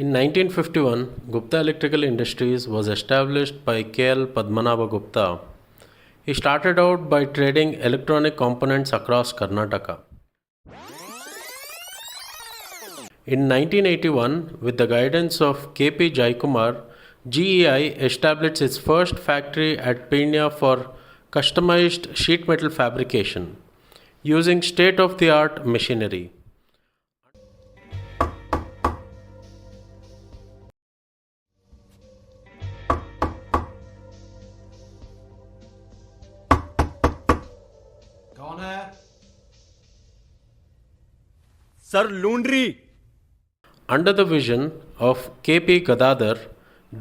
In 1951, Gupta Electrical Industries was established by K.L. Padmanabha Gupta. He started out by trading electronic components across Karnataka. In 1981, with the guidance of K.P. Jaikumar, GEI established its first factory at Peenya for customized sheet metal fabrication using state of the art machinery. कौन है sir लूंड्री Under the vision of K.P. Gadadhar,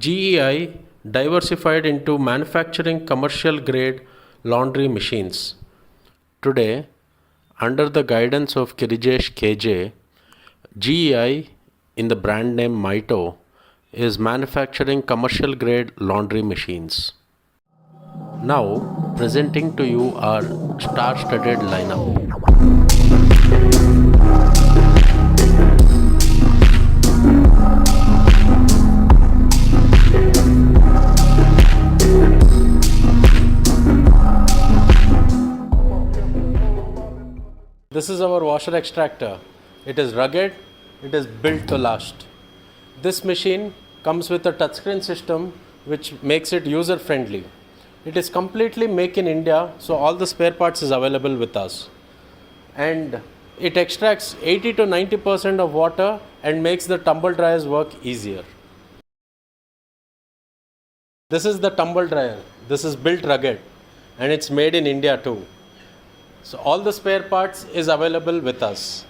GEI diversified into manufacturing commercial grade laundry machines. Today, under the guidance of Kirijesh KJ, GEI in the brand name Mito is manufacturing commercial grade laundry machines. Now, presenting to you our star-studded lineup. This is our washer extractor. It is rugged, it is built to last. This machine comes with a touchscreen system which makes it user friendly. It is completely made in India, so all the spare parts is available with us. And it extracts 80 to 90% of water and makes the tumble dryers work easier. This is the tumble dryer. This is built rugged and it's made in India too. So all the spare parts is available with us.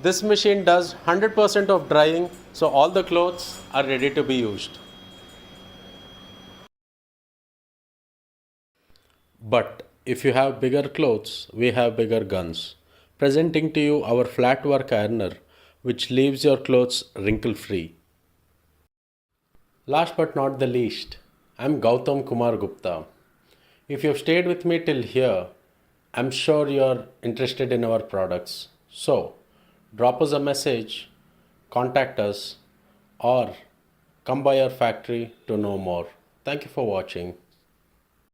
This machine does 100% of drying, so all the clothes are ready to be used. But if you have bigger clothes, we have bigger guns. Presenting to you our flat work ironer, which leaves your clothes wrinkle free. Last but not the least, I'm Gautam Kumar Gupta. If you've stayed with me till here, I'm sure you're interested in our products. So, drop us a message, contact us, or come by our factory to know more. Thank you for watching.